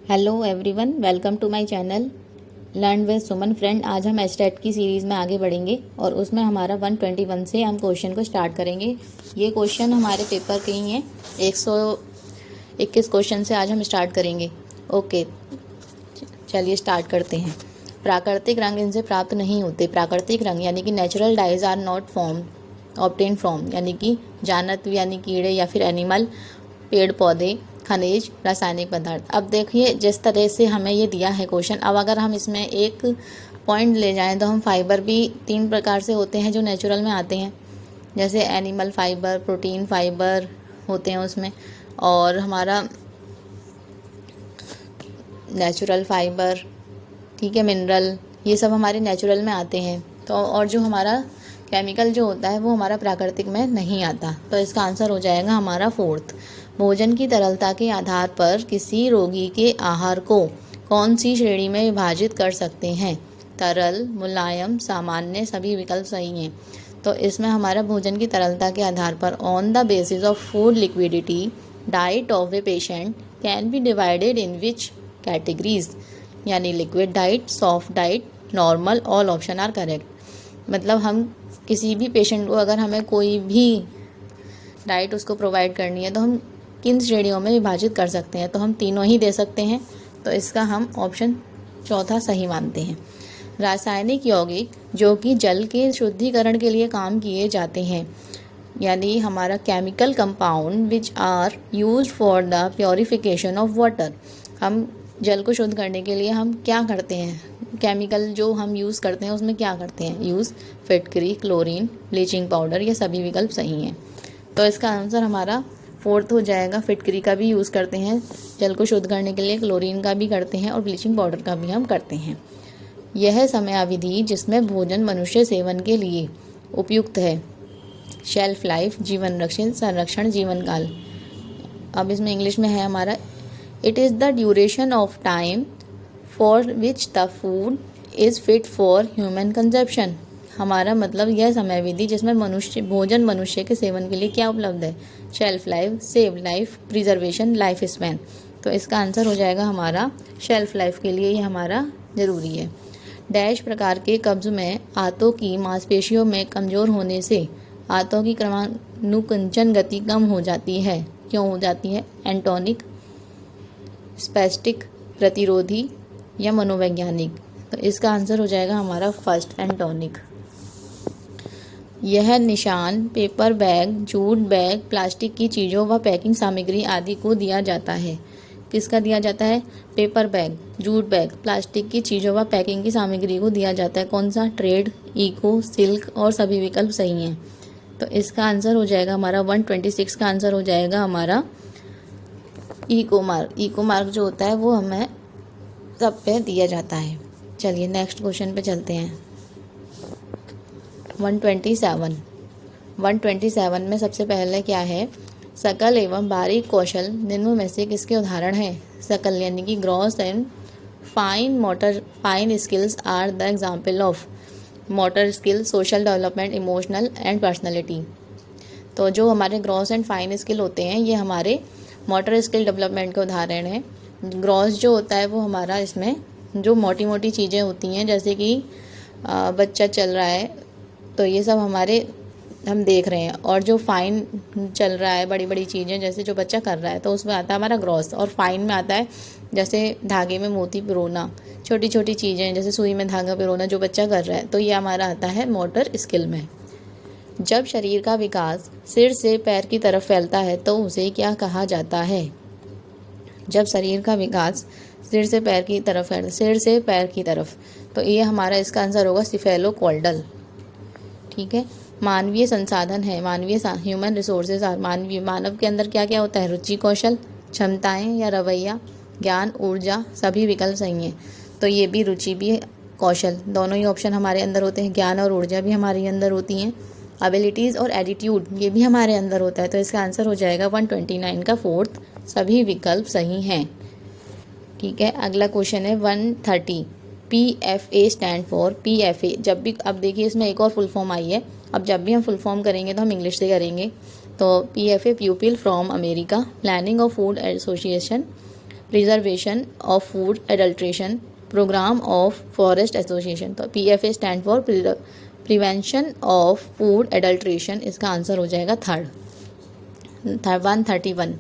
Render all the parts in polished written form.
Hello everyone, welcome to my channel learn with Suman. Friend, आज हम estate की series में आगे बढ़ेंगे और उसमें हमारा 121 से हम क्वेश्चन को स्टार्ट करेंगे। ये क्वेश्चन हमारे पेपर के ही हैं। 121 क्वेश्चन से आज हम स्टार्ट करेंगे। ओके, चलिए स्टार्ट करते हैं। प्राकृतिक रंग इनसे प्राप्त नहीं होते। प्राकृतिक रंग यानी कि natural dyes are not form obtain from, यानी कि जानत यानी कीड़े या फिर एनिमल, पेड़ पौधे, खनिज, रासायनिक पदार्थ। अब देखिए जिस तरह से हमें ये दिया है क्वेश्चन, अब अगर हम इसमें एक पॉइंट ले जाएं तो हम फाइबर भी 3 प्रकार से होते हैं जो नेचुरल में आते हैं, जैसे एनिमल फाइबर, प्रोटीन फाइबर होते हैं उसमें, और हमारा नेचुरल फाइबर, ठीक है, मिनरल, ये सब हमारे नेचुरल में आते हैं। तो और जो हमारा केमिकल जो होता है वो हमारा प्राकृतिक में नहीं आता। तो इसका आंसर हो जाएगा हमारा 4th। भोजन की तरलता के आधार पर किसी रोगी के आहार को कौन सी श्रेणी में विभाजित कर सकते हैं? तरल, मुलायम, सामान्य, सभी विकल्प सही हैं। तो इसमें हमारा भोजन की तरलता के आधार पर on the basis of food liquidity diet of a patient can be divided in which categories, यानी liquid diet, soft diet, normal, all option are correct. मतलब हम किसी भी पेशेंट को अगर हमें कोई भी डाइट उसको प्रोवाइड करनी है तो हम किन श्रेणियों में विभाजित कर सकते हैं? तो हम तीनों ही दे सकते हैं। तो इसका हम ऑप्शन 4 सही मानते हैं। रासायनिक यौगिक जो कि जल के शुद्धिकरण के लिए काम किए जाते हैं, यानी हमारा chemical compound which are used for the purification of water. हम जल को शुद्ध करने के लिए हम क्या करते हैं? केमिकल जो हम यूज़ करते हैं उसमें क्या करते हैं यूज़? फिटकरी, क्लोरीन, ब्लीचिंग पाउडर, ये सभी विकल्प सही हैं। तो इसका आंसर हमारा 4th हो जाएगा। फिटकरी का भी यूज़ करते हैं जल को शुद्ध करने के लिए, क्लोरीन का भी करते हैं और ब्लीचिंग पाउडर का भी हम करते हैं। यह समयावधि जिसमें भोजन मनुष्य सेवन के लिए उपयुक्त है। शेल्फ लाइफ, जीवन रक्षण, संरक्षण, जीवन काल। अब इसमें इंग्लिश में है हमारा, it is the duration of time for which the food is fit for human consumption. हमारा मतलब यह समयावधि जिसमें भोजन मनुष्य के सेवन के लिए क्या उपलब्ध है? Shelf life, save life, preservation, life span. तो इसका आंसर हो जाएगा हमारा शेल्फ लाइफ के लिए, ये हमारा ज़रूरी है। डैश प्रकार के कब्ज में आंतों की मांसपेशियों में कमज़ोर होने से आंतों की क्रमानुकुंचन गति कम हो जाती है। क्यों हो जाती है? एंटोनिक, स्पेस्टिक, प्रतिरोधी या मनोवैज्ञानिक। तो इसका आंसर हो जाएगा हमारा फर्स्ट, एंटोनिक। यह निशान paper bag, jute bag, plastic की चीज़ों व पैकिंग सामग्री आदि को दिया जाता है। किसका दिया जाता है? Paper bag, jute bag, plastic की चीज़ों व पैकिंग की सामग्री को दिया जाता है। कौन सा? ट्रेड, इको, सिल्क, और सभी विकल्प सही हैं। तो इसका आंसर हो जाएगा हमारा 126 का आंसर हो जाएगा हमारा इको मार्क। इको मार्क जो होता है वो हमें सब पे दिया जाता है। चलिए नेक्स्ट क्वेश्चन पे चलते हैं। 127 में सबसे पहले क्या है? सकल एवं बारीक कौशल निम्न में से किसके उदाहरण हैं? सकल यानी कि gross and fine skills are the example of motor skill, social development, emotional and personality. तो जो हमारे ग्रॉस एंड फाइन स्किल होते हैं ये हमारे मोटर स्किल डेवलपमेंट के उदाहरण हैं। ग्रॉस जो होता है वो हमारा इसमें जो मोटी मोटी चीज़ें होती हैं, जैसे कि बच्चा चल रहा है तो ये सब हमारे हम देख रहे हैं, और जो फाइन चल रहा है, बड़ी बड़ी चीज़ें जैसे जो बच्चा कर रहा है, तो उसमें आता है हमारा ग्रॉस। और फाइन में आता है जैसे धागे में मोती पिरोना, छोटी छोटी चीज़ें जैसे सुई में धागा पिरोना जो बच्चा कर रहा है, तो ये हमारा आता है मोटर स्किल में। जब शरीर का विकास सिर से पैर की तरफ फैलता है तो उसे क्या कहा जाता है? जब शरीर का विकास सिर से पैर की तरफ है, सिर से पैर की तरफ, तो ये हमारा इसका आंसर होगा सिफेलोकॉल्डल। ठीक है। मानवीय संसाधन है, ह्यूमन रिसोर्सेज आर, मानव के अंदर क्या क्या होता है? रुचि, कौशल, क्षमताएं या रवैया, ज्ञान, ऊर्जा, सभी विकल्प सही हैं। तो ये भी रुचि भी, कौशल, दोनों ही ऑप्शन हमारे अंदर होते हैं। ज्ञान और ऊर्जा भी हमारे अंदर होती हैं। एबिलिटीज़ और एटीट्यूड ये भी हमारे अंदर होता है। तो इसका आंसर हो जाएगा 129 का 4th, सभी विकल्प सही हैं। ठीक है। अगला क्वेश्चन है 130। PFA स्टैंड फॉर, PFA जब भी, अब देखिए इसमें एक और फुल फॉर्म आई है। अब जब भी हम फुल फॉर्म करेंगे तो हम इंग्लिश से करेंगे। तो PFA pupil from America, planning of food association, preservation of food adulteration, programme of forest association. तो PFA stand for prevention of food adulteration, इसका आंसर हो जाएगा थर्ड। 131।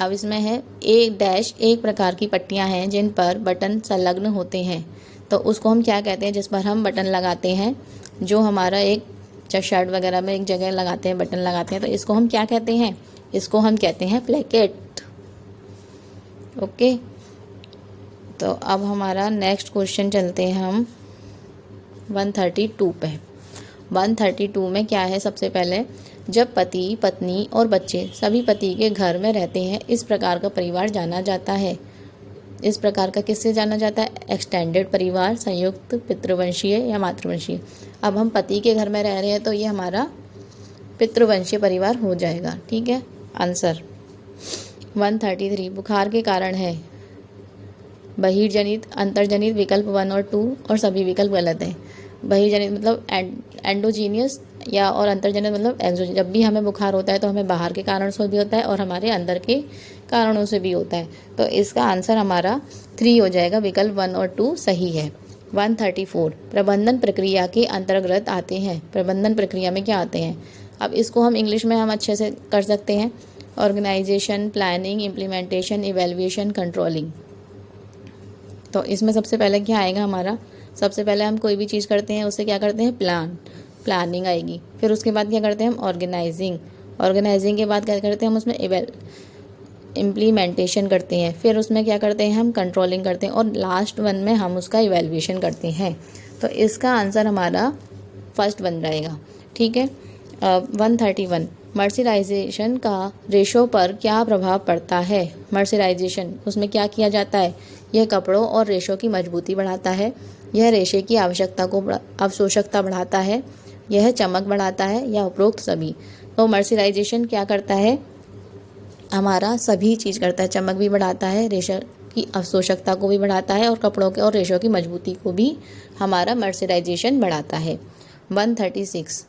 अब इसमें है एक डैश, एक प्रकार की पट्टियां हैं जिन पर बटन संलग्न होते हैं। तो उसको हम क्या कहते हैं, जिस पर हम बटन लगाते हैं, जो हमारा एक शर्ट वगैरह में एक जगह लगाते हैं, बटन लगाते हैं, तो इसको हम क्या कहते हैं, इसको हम कहते हैं प्लेकेट। ओके, तो अब हमारा नेक्स्ट क्वेश्चन चलते हैं हम 132 पे। 132 में क्या है, सबसे पहले, जब पति, पत्नी और बच्चे सभी पति के घर में रहते हैं, इस प्रकार का परिवार जाना जाता है। इस प्रकार का किससे जाना जाता है, एक्सटेंडेड परिवार, संयुक्त, पितृवंशीय या मातृवंशीय। अब हम पति के घर में रह रहे हैं तो ये हमारा पितृवंशीय परिवार हो जाएगा। ठीक है, आंसर 133 बुखार के कारण है बहिर्जनित, अंतर्जनित, विकल्प 1 और 2 और सभी विकल्प गलत हैं। बहिर्जनित मतलब एंडोजीनियस या और अंतर्जनित मतलब एक्सोजीनियस। जब भी हमें बुखार होता है तो हमें बाहर के कारणों से भी होता है और हमारे अंदर के कारणों से भी होता है। तो इसका आंसर हमारा 3 हो जाएगा, विकल्प 1 और 2 सही है। 134 प्रबंधन प्रक्रिया के अंतर्गत आते हैं। प्रबंधन प्रक्रिया में क्या आते हैं, अब इसको हम इंग्लिश में हम अच्छे से कर सकते हैं, organisation, planning, implementation, evaluation, controlling. तो इसमें सबसे पहले क्या आएगा हमारा, सबसे पहले हम कोई भी चीज़ करते हैं उससे क्या करते हैं, प्लानिंग आएगी। फिर उसके बाद क्या करते हैं हम, ऑर्गेनाइजिंग के बाद क्या करते हैं हम उसमें इम्प्लीमेंटेशन करते हैं। फिर उसमें क्या करते हैं हम, कंट्रोलिंग करते हैं और लास्ट वन में हम उसका इवेल्युएशन करते हैं। तो इसका आंसर हमारा फर्स्ट बन जाएगा। ठीक है, 131 मर्सराइजेशन का रेशो पर क्या प्रभाव पड़ता है। मर्सराइजेशन, उसमें क्या किया जाता है, यह कपड़ों और रेशों की मजबूती बढ़ाता है, यह रेशे की अवशोषकता बढ़ाता है, यह चमक बढ़ाता है या उपरोक्त सभी। तो मर्सराइजेशन क्या करता है, हमारा सभी चीज़ करता है, चमक भी बढ़ाता है, रेशे की अवशोषकता को भी बढ़ाता है और कपड़ों के और रेशों की मजबूती को भी हमारा मर्सराइजेशन बढ़ाता है। 136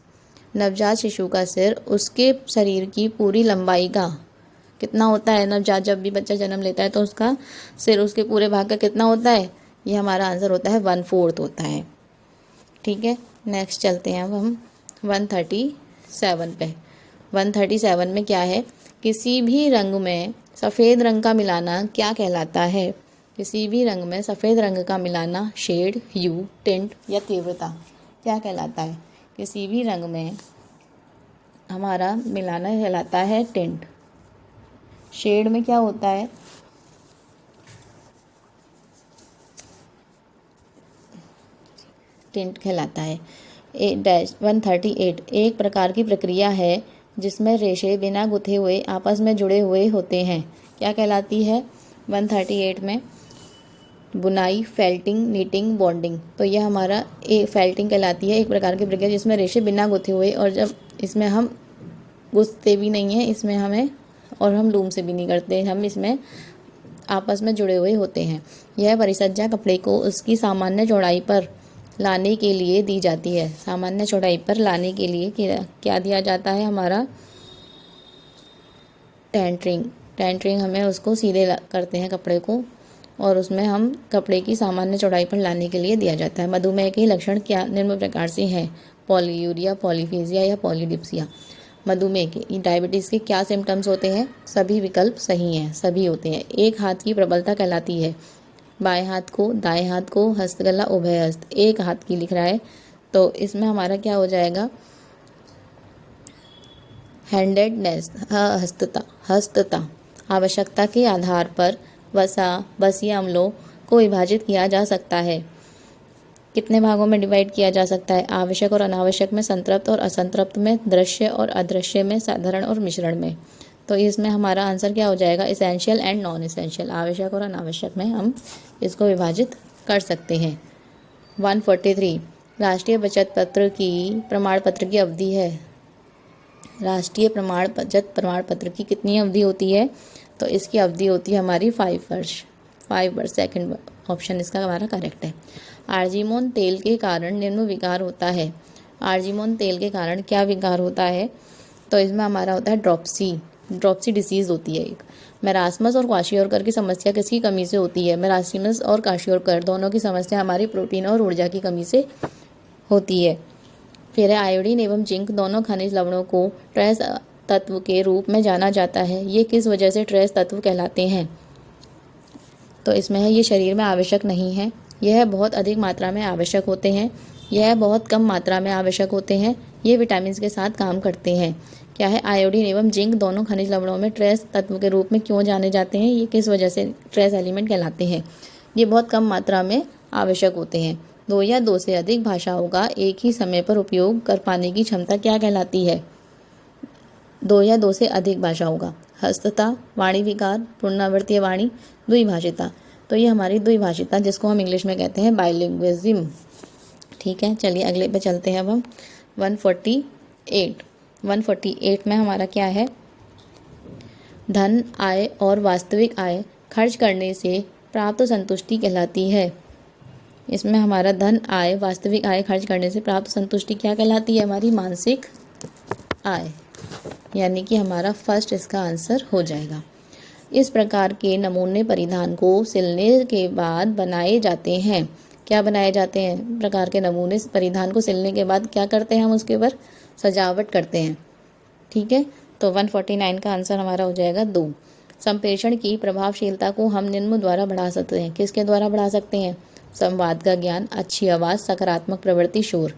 नवजात शिशु का सिर उसके शरीर की पूरी लंबाई का कितना होता है। नवजात जब भी बच्चा जन्म लेता है तो उसका सिर उसके पूरे भाग का कितना होता है, ये हमारा आंसर होता है 1/4 होता है। ठीक है, नेक्स्ट चलते हैं अब हम 137 पे। 137 में क्या है, किसी भी रंग में सफ़ेद रंग का मिलाना क्या कहलाता है। किसी भी रंग में सफ़ेद रंग का मिलाना शेड, ह्यू, टिंट या तीव्रता क्या कहलाता है। किसी भी रंग में हमारा मिलाना कहलाता है टिंट। शेड में क्या होता है, टिंट कहलाता है। 138 एक प्रकार की प्रक्रिया है जिसमें रेशे बिना गुथे हुए आपस में जुड़े हुए होते हैं, क्या कहलाती है। 138 में बुनाई, फेल्टिंग, नीटिंग, बॉन्डिंग। तो यह हमारा फेल्टिंग कहलाती है, एक प्रकार की प्रक्रिया जिसमें रेशे बिना गुथे हुए, और जब इसमें हम गुथते भी नहीं हैं इसमें हमें, और हम लूम से भी नहीं करते, हम इसमें आपस में जुड़े हुए होते हैं। यह परिसज्जा कपड़े को उसकी सामान्य चौड़ाई पर लाने के लिए दी जाती है। सामान्य चौड़ाई पर लाने के लिए क्या दिया जाता है, हमारा टेंटरिंग हमें उसको सीधे करते हैं कपड़े को, और उसमें हम कपड़े की सामान्य चौड़ाई पर लाने के लिए दिया जाता है। मधुमेह के लक्षण क्या निम्न प्रकार से हैं, पॉलीयूरिया, पॉलीफेजिया या पॉलीडिप्सिया। मधुमेह के, डायबिटीज़ के क्या सिम्टम्स होते हैं, सभी विकल्प सही हैं, सभी होते हैं। एक हाथ की प्रबलता कहलाती है, बाएं हाथ को, दाएं हाथ को, हस्तगला, उभय हस्त। एक हाथ की लिख रहा है तो इसमें हमारा क्या हो जाएगा, हैंडेडनेस, हस्तता। आवश्यकता के आधार पर वसा, बसीय अम्लों को विभाजित किया जा सकता है। कितने भागों में डिवाइड किया जा सकता है, आवश्यक और अनावश्यक में, संतृप्त और असंतृप्त में, दृश्य और अदृश्य में, साधारण और मिश्रण में। तो इसमें हमारा आंसर क्या हो जाएगा, इसेंशियल एंड नॉन इसेंशियल। आवश्यक और अनावश्यक में हम इसको विभाजित कर सकते हैं। 143 राष्ट्रीय बचत पत्र की प्रमाण पत्र की अवधि है। राष्ट्रीय बचत प्रमाण पत्र की कितनी अवधि होती है, तो इसकी अवधि होती है हमारी 5 वर्ष। 5 वर्ष, सेकंड ऑप्शन इसका हमारा करेक्ट है। आर्जिमोन तेल के कारण निम्न विकार होता है। आर्जिमोन तेल के कारण क्या विकार होता है, तो इसमें हमारा होता है ड्रॉप्सी, ड्रॉपसी डिसीज़ होती है एक। मेरास्मस और क्वाशियोरकर की समस्या किसकी कमी से होती है? मेरास्मस और क्वाशियोरकर दोनों की समस्या हमारी प्रोटीन और ऊर्जा की कमी से होती है। फिर है आयोडीन एवं जिंक दोनों खनिज लवणों को ट्रेस तत्व के रूप में जाना जाता है। ये किस वजह से ट्रेस तत्व कहलाते हैं? तो इसमें है ये शरीर में आवश्यक नहीं है, यह बहुत अधिक मात्रा में आवश्यक होते हैं, यह बहुत कम मात्रा में आवश्यक होते हैं, ये विटामिन के साथ काम करते हैं। क्या है? आयोडीन एवं जिंक दोनों खनिज लवणों में ट्रेस तत्व के रूप में क्यों जाने जाते हैं? ये किस वजह से ट्रेस एलिमेंट कहलाते हैं? ये बहुत कम मात्रा में आवश्यक होते हैं। 2 या 2 से अधिक भाषाओं का एक ही समय पर उपयोग कर पाने की क्षमता क्या कहलाती है? 2 या 2 से अधिक भाषाओं का। हस्तता, वाणी विकार, पुनरावर्तीय वाणी, द्विभाषिता। तो ये हमारी द्विभाषिता जिसको हम इंग्लिश में कहते हैं बाइलिंग्विज्म। ठीक है, चलिए अगले पे चलते हैं अब हम 148 में हमारा क्या है? धन, आय और वास्तविक आय खर्च करने से प्राप्त संतुष्टि कहलाती है। इसमें हमारा धन, आय, वास्तविक आय खर्च करने से प्राप्त संतुष्टि क्या कहलाती है? हमारी मानसिक आय, यानी कि हमारा फर्स्ट इसका आंसर हो जाएगा। इस प्रकार के नमूने परिधान को सिलने के बाद बनाए जाते हैं। क्या बनाए जाते हैं? प्रकार के नमूने परिधान को सिलने के बाद क्या करते हैं? हम उसके ऊपर सजावट करते हैं। ठीक है, तो 149 का आंसर हमारा हो जाएगा 2। संप्रेषण की प्रभावशीलता को हम निम्न द्वारा बढ़ा सकते हैं। किसके द्वारा बढ़ा सकते हैं? संवाद का ज्ञान, अच्छी आवाज़, सकारात्मक प्रवृत्ति, शोर।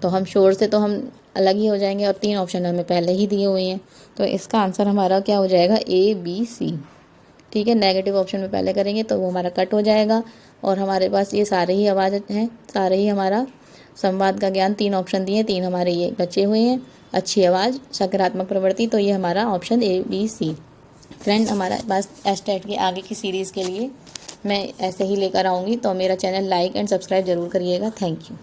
तो हम शोर से तो हम अलग ही हो जाएंगे और 3 ऑप्शन हमें पहले ही दिए हुए हैं, तो इसका आंसर हमारा क्या हो जाएगा? ABC। ठीक है, नेगेटिव ऑप्शन में पहले करेंगे तो वो हमारा कट हो जाएगा और हमारे पास ये सारे ही आवाज़ हैं, सारे ही हमारा संवाद का ज्ञान 3 ऑप्शन दिए, 3 हमारे ये बचे हुए हैं, अच्छी आवाज़, सकारात्मक प्रवृत्ति, तो ये हमारा ऑप्शन ABC। फ्रेंड, हमारा पास एस्टेट के आगे की सीरीज़ के लिए मैं ऐसे ही लेकर आऊँगी, तो मेरा चैनल लाइक एंड सब्सक्राइब जरूर करिएगा। Thank you.